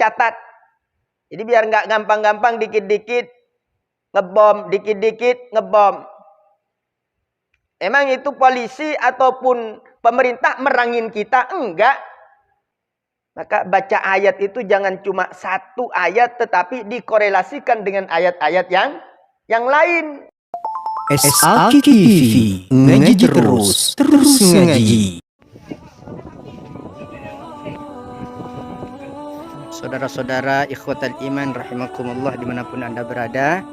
dicatat. Jadi biar nggak gampang-gampang dikit-dikit ngebom, dikit-dikit ngebom. Emang itu polisi ataupun pemerintah merangin kita? Enggak. Maka baca ayat itu jangan cuma satu ayat, tetapi dikorelasikan dengan ayat-ayat yang lain. SAK TV, ngaji terus ngaji. Saudara-saudara ikhwatal iman rahimakumullah dimanapun Anda berada.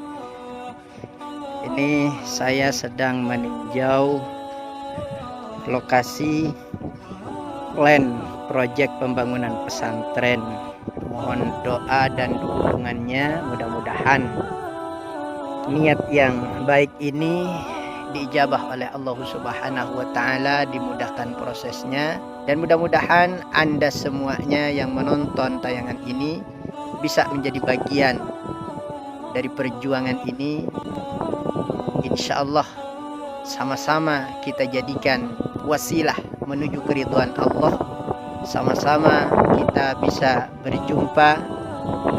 Ini saya sedang meninjau lokasi plan proyek pembangunan pesantren. Mohon doa dan dukungannya, mudah-mudahan niat yang baik ini diijabah oleh Allah Subhanahu wa taala, dimudahkan prosesnya, dan mudah-mudahan Anda semuanya yang menonton tayangan ini bisa menjadi bagian dari perjuangan ini. Insyaallah sama-sama kita jadikan wasilah menuju keridhaan Allah. Sama-sama kita bisa berjumpa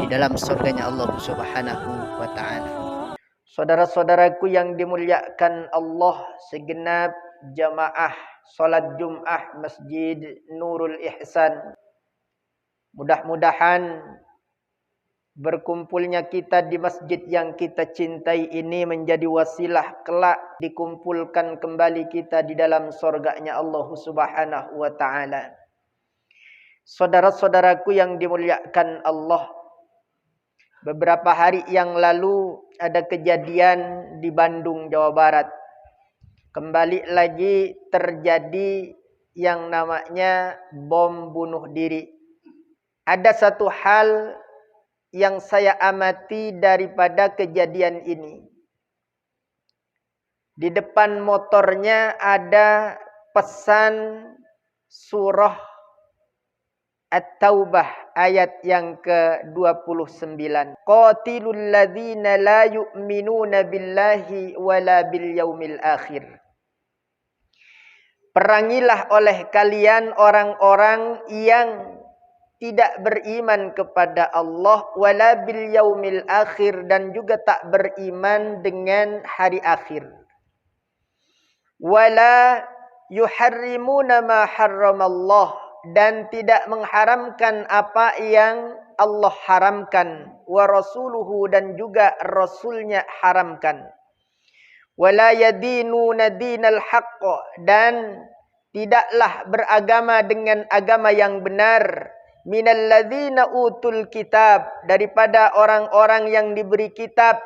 di dalam surganya Allah Subhanahu wa taala. Saudara-saudaraku yang dimuliakan Allah, segenap jamaah salat Jumat Masjid Nurul Ihsan, mudah-mudahan berkumpulnya kita di masjid yang kita cintai ini menjadi wasilah kelak dikumpulkan kembali kita di dalam surganya Allah Subhanahu wa taala. Saudara-saudaraku yang dimuliakan Allah, beberapa hari yang lalu ada kejadian di Bandung, Jawa Barat. Kembali lagi terjadi yang namanya bom bunuh diri. Ada satu hal yang saya amati daripada kejadian ini. Di depan motornya ada pesan surah At-Taubah ayat yang ke-29. Qatilul ladzina la yu'minuna billahi wala bil yaumil akhir. Perangilah oleh kalian orang-orang yang tidak beriman kepada Allah wala bil yaumil akhir, dan juga tak beriman dengan hari akhir. Wala yuharrimuna ma harramallah, dan tidak mengharamkan apa yang Allah haramkan, wa rasuluhu, dan juga rasulnya haramkan. Wala yadinuna dinal haqq, dan tidaklah beragama dengan agama yang benar, minal ladzina utul kitab, daripada orang-orang yang diberi kitab,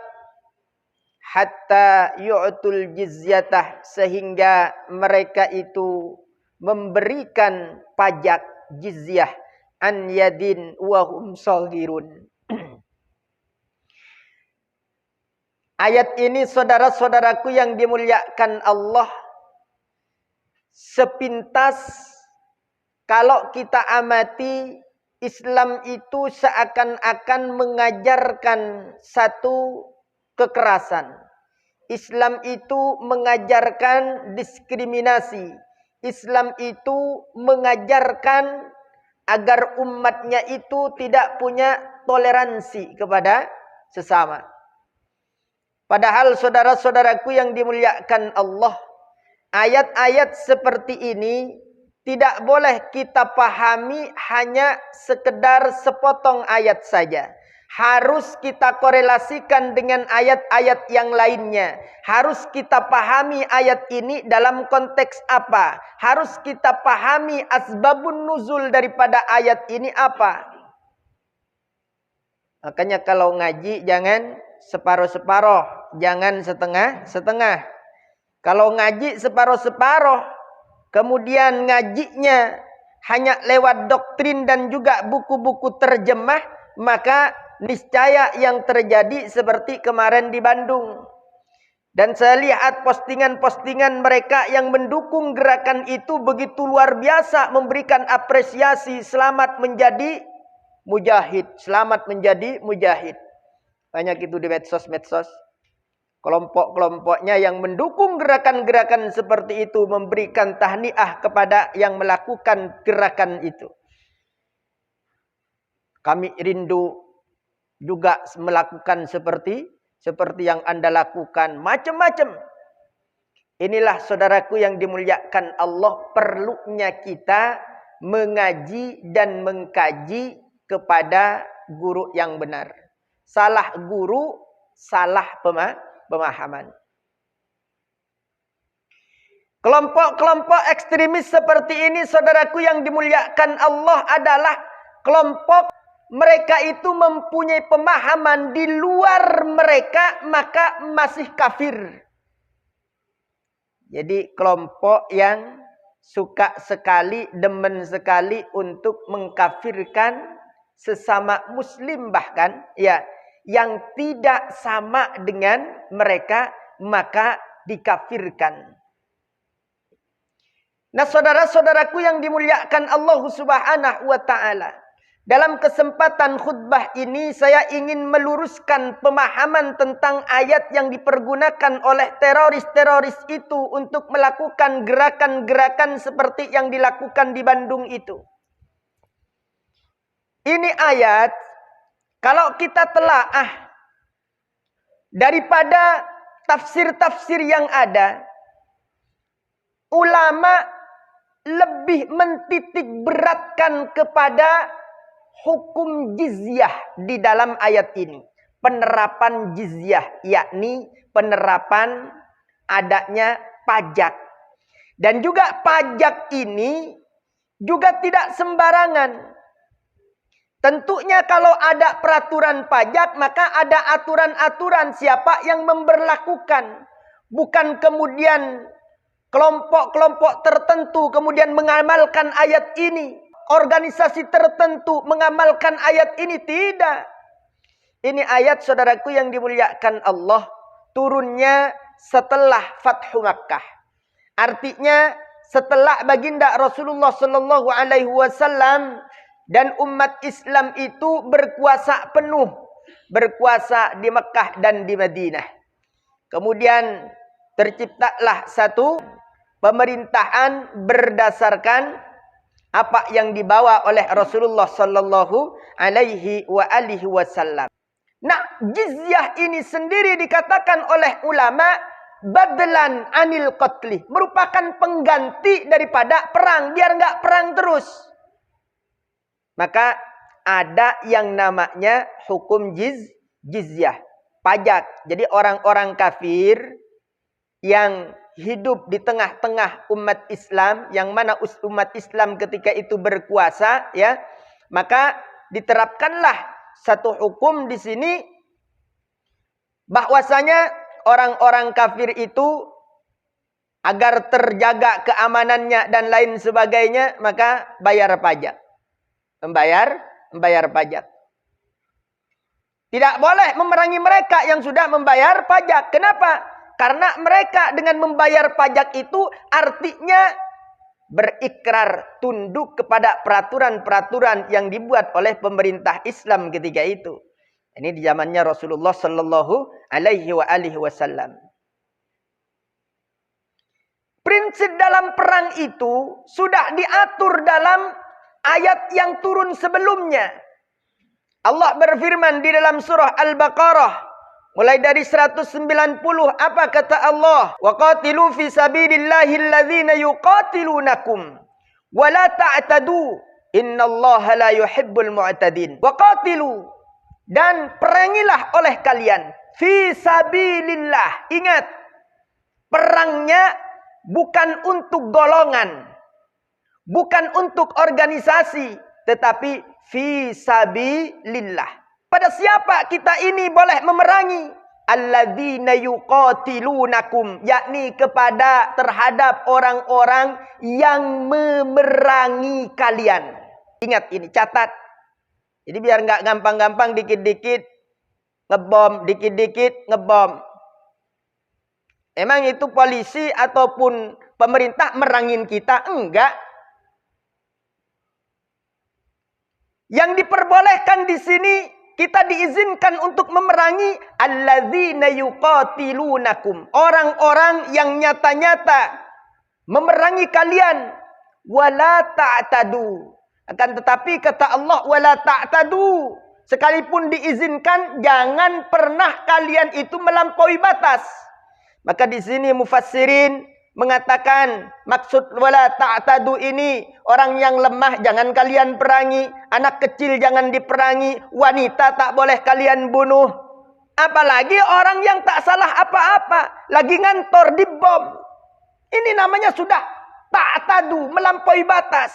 hatta yu'tul jizyatah, sehingga mereka itu memberikan pajak jizyah an yadin wa hum saghirun. Ayat ini saudara-saudaraku yang dimuliakan Allah, sepintas kalau kita amati, Islam itu seakan-akan mengajarkan satu kekerasan. Islam itu mengajarkan diskriminasi. Islam itu mengajarkan agar umatnya itu tidak punya toleransi kepada sesama. Padahal saudara-saudaraku yang dimuliakan Allah, ayat-ayat seperti ini tidak boleh kita pahami hanya sekedar sepotong ayat saja. Harus kita korelasikan dengan ayat-ayat yang lainnya. Harus kita pahami ayat ini dalam konteks apa. Harus kita pahami asbabun nuzul daripada ayat ini apa. Makanya kalau ngaji jangan separuh-separuh, jangan setengah-setengah. Kalau ngaji separuh-separuh, kemudian ngajinya hanya lewat doktrin dan juga buku-buku terjemah, maka niscaya yang terjadi seperti kemarin di Bandung. Dan saya lihat postingan-postingan mereka yang mendukung gerakan itu begitu luar biasa, memberikan apresiasi, selamat menjadi mujahid, selamat menjadi mujahid. Banyak itu di medsos-medsos. Kelompok-kelompoknya yang mendukung gerakan-gerakan seperti itu memberikan tahniah kepada yang melakukan gerakan itu. Kami rindu juga melakukan seperti yang Anda lakukan. Macam-macam. Inilah saudaraku yang dimuliakan Allah, perlunya kita mengaji dan mengkaji kepada guru yang benar. Salah guru, salah pemahaman. Kelompok-kelompok ekstremis seperti ini, saudaraku yang dimuliakan Allah, adalah kelompok mereka itu mempunyai pemahaman di luar mereka, maka masih kafir. Jadi kelompok yang suka sekali, demen sekali untuk mengkafirkan sesama muslim, bahkan ya, yang tidak sama dengan mereka maka dikafirkan. Nah, saudara-saudaraku yang dimuliakan Allah Subhanahu wa taala, dalam kesempatan khutbah ini saya ingin meluruskan pemahaman tentang ayat yang dipergunakan oleh teroris-teroris itu untuk melakukan gerakan-gerakan seperti yang dilakukan di Bandung itu. Ini ayat, kalau kita telaah daripada tafsir-tafsir yang ada, ulama lebih mentitik beratkan kepada hukum jizyah di dalam ayat ini. Penerapan jizyah, yakni penerapan adanya pajak. Dan juga pajak ini juga tidak sembarangan. Tentunya kalau ada peraturan pajak, maka ada aturan-aturan siapa yang memberlakukan. Bukan kemudian kelompok-kelompok tertentu kemudian mengamalkan ayat ini. Organisasi tertentu mengamalkan ayat ini. Tidak. Ini ayat, saudaraku yang dimuliakan Allah, turunnya setelah Fathu Makkah. Artinya setelah baginda Rasulullah Sallallahu Alaihi Wasallam dan umat Islam itu berkuasa penuh. Berkuasa di Mekah dan di Madinah. Kemudian terciptalah satu pemerintahan berdasarkan apa yang dibawa oleh Rasulullah Sallallahu Alaihi Wasallam. Nah, jizyah ini sendiri dikatakan oleh ulama badlan anil qatli, merupakan pengganti daripada perang, biar nggak perang terus. Maka ada yang namanya hukum jizyah, pajak. Jadi orang-orang kafir yang hidup di tengah-tengah umat Islam, yang mana umat Islam ketika itu berkuasa, ya, maka diterapkanlah satu hukum di sini bahwasanya orang-orang kafir itu agar terjaga keamanannya dan lain sebagainya, maka bayar pajak. Membayar pajak. Tidak boleh memerangi mereka yang sudah membayar pajak. Kenapa? Karena mereka dengan membayar pajak itu artinya berikrar tunduk kepada peraturan-peraturan yang dibuat oleh pemerintah Islam ketika itu. Ini di zamannya Rasulullah Sallallahu Alaihi Wasallam. Prinsip dalam perang itu sudah diatur dalam ayat yang turun sebelumnya. Allah berfirman di dalam surah Al-Baqarah mulai dari 190, apa kata Allah? Wa qatilu fi sabilillahi alladzina yuqatilunakum wa la ta'tadu innallaha la yuhibbul mu'tadin. Wa qatilu, dan perangilah oleh kalian fi sabilillah. Ingat, perangnya bukan untuk golongan, bukan untuk organisasi, tetapi fi sabilillah. Pada siapa kita ini boleh memerangi? Alladzina yuqatilunakum, yakni terhadap orang-orang yang memerangi kalian. Ingat ini, catat. Jadi biar nggak gampang-gampang dikit-dikit ngebom, dikit-dikit ngebom. Emang itu polisi ataupun pemerintah merangin kita? Enggak. Yang diperbolehkan di sini, kita diizinkan untuk memerangi alladzina yuqatilunakum, orang-orang yang nyata-nyata memerangi kalian. Wala ta'tadu, Akan tetapi kata Allah, wala ta'tadu. Sekalipun diizinkan, jangan pernah kalian itu melampaui batas. Maka di sini mufassirin mengatakan maksud wala ta'tadu ini, orang yang lemah jangan kalian perangi, anak kecil jangan diperangi, wanita tak boleh kalian bunuh. Apalagi orang yang tak salah apa-apa, lagi ngantor dibom. Ini namanya sudah ta'tadu, melampaui batas.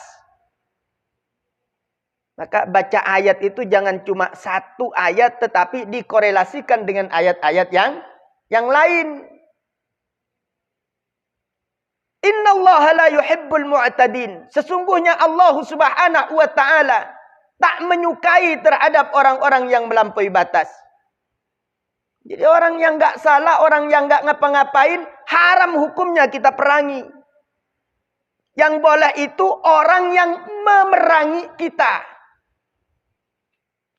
Maka baca ayat itu jangan cuma satu ayat, tetapi dikorelasikan dengan ayat-ayat yang lain. Innallaha la yuhibbul mu'tadin. Sesungguhnya Allah Subhanahu wa taala tak menyukai terhadap orang-orang yang melampaui batas. Jadi orang yang enggak salah, orang yang enggak ngapa-ngapain, haram hukumnya kita perangi. Yang boleh itu orang yang memerangi kita.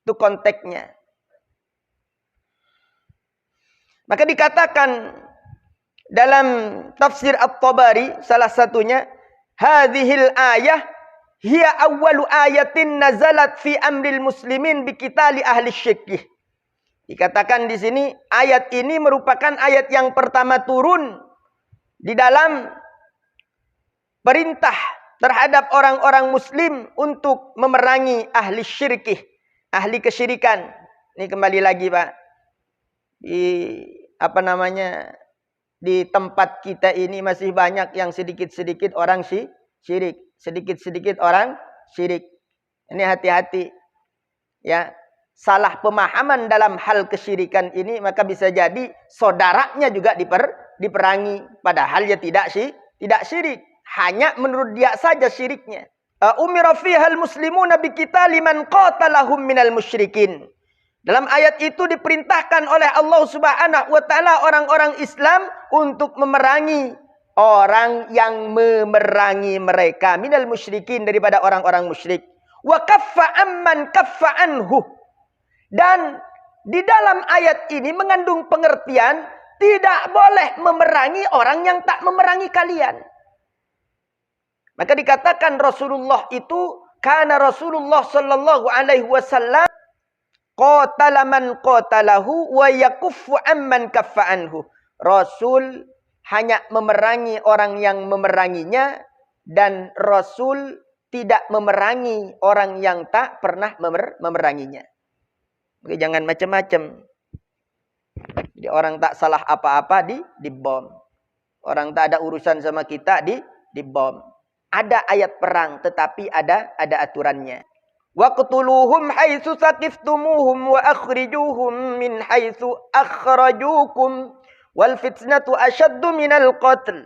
Itu konteksnya. Maka dikatakan dalam tafsir At-Tabari salah satunya, hadhil ayah hiya awwalu ayatin nazalat fi amril muslimin biqitali ahli syirk. Dikatakan di sini ayat ini merupakan ayat yang pertama turun di dalam perintah terhadap orang-orang muslim untuk memerangi ahli syirk, ahli kesyirikan. Ini kembali lagi Pak, di tempat kita ini masih banyak yang sedikit-sedikit orang syirik. Sedikit-sedikit orang syirik. Ini hati-hati. Ya, salah pemahaman dalam hal kesyirikan ini, maka bisa jadi saudaranya juga diperangi. Padahal dia tidak syirik. Hanya menurut dia saja syiriknya. Umira fihal muslimuna biqitali man qatalahum minal musyrikin. Dalam ayat itu diperintahkan oleh Allah Subhanahu wa taala orang-orang Islam untuk memerangi orang yang memerangi mereka minal musyrikin, daripada orang-orang musyrik. Wa kaffa amman kaffa anhu. Dan di dalam ayat ini mengandung pengertian tidak boleh memerangi orang yang tak memerangi kalian. Maka dikatakan Rasulullah itu, kana Rasulullah sallallahu alaihi wasallam qatala man qatalahu wa yakuffu amman kaffa anhu. Rasul hanya memerangi orang yang memeranginya, dan Rasul tidak memerangi orang yang tak pernah memeranginya. Oke, jangan macam-macam. Jadi orang tak salah apa-apa dibom. Orang tak ada urusan sama kita dibom. Ada ayat perang, tetapi ada aturannya. Waqtuluhum haitsu saqiftumuhum wa akhrijuhum min haitsu akhrajukum wal fitnatu ashaddu minal qatl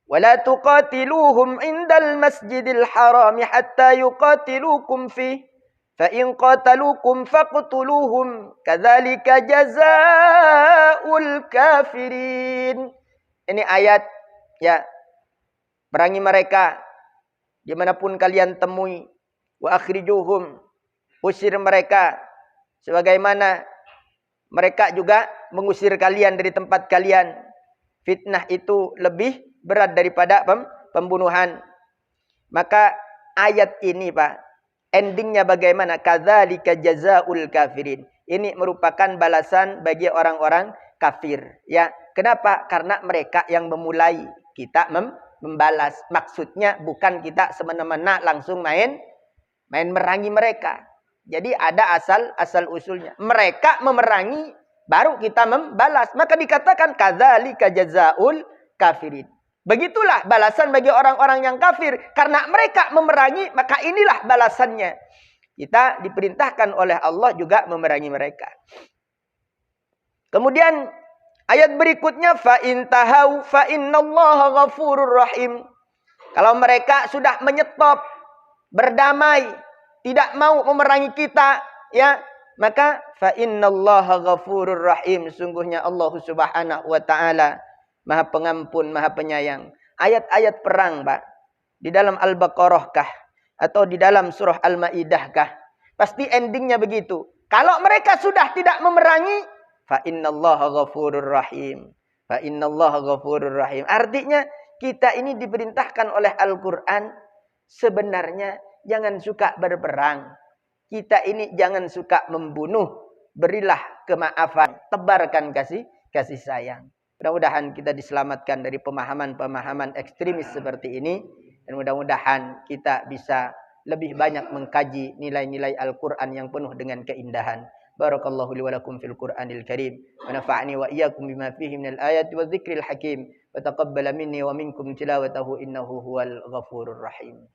wa la tuqatiluhum indal masjidil haram hatta yuqatilukum fihi fa in qataluukum faqtuluhum kadzalika jazaa'ul kafirin. Ini ayat ya, perangi mereka dimanapun kalian temui. Wa akhrijuhum, usir mereka sebagaimana mereka juga mengusir kalian dari tempat kalian. Fitnah itu lebih berat daripada pembunuhan. Maka ayat ini Pak, endingnya bagaimana? Kadzalika jazaa'ul kafirin. Ini merupakan balasan bagi orang-orang kafir. Ya, kenapa? Karena mereka yang memulai, kita membalas. Maksudnya bukan kita semena-mena langsung main merangi mereka. Jadi ada asal usulnya. Mereka memerangi, baru kita membalas. Maka dikatakan kadzalika jazaa'ul kafirin. Begitulah balasan bagi orang-orang yang kafir. Karena mereka memerangi, maka inilah balasannya. Kita diperintahkan oleh Allah juga memerangi mereka. Kemudian ayat berikutnya, fa in tahau fa innallaha ghafurur rahim. Kalau mereka sudah menyetop, berdamai, tidak mau memerangi kita, ya, maka fa innallaha ghafurur rahim. Sungguhnya Allah Subhanahu wa taala Maha Pengampun, Maha Penyayang. Ayat-ayat perang, Pak, di dalam Al-Baqarah kah atau di dalam surah Al-Maidah kah, pasti endingnya begitu. Kalau mereka sudah tidak memerangi, fa innallaha ghafurur rahim. Fa innallaha ghafurur rahim. Artinya kita ini diperintahkan oleh Al-Qur'an, sebenarnya jangan suka berperang. Kita ini jangan suka membunuh. Berilah kemaafan, tebarkan kasih sayang. Mudah-mudahan kita diselamatkan dari pemahaman-pemahaman ekstremis seperti ini. Dan mudah-mudahan kita bisa lebih banyak mengkaji nilai-nilai Al-Quran yang penuh dengan keindahan. Barakallahu li wa lakum fil Qur'anil Karim. Wa nafa'ani wa iyyakum bima fihi minal ayati wa dzikril hakim. Wa taqabbala minni wa minkum tilawatahu innahu huwal ghafurur rahim.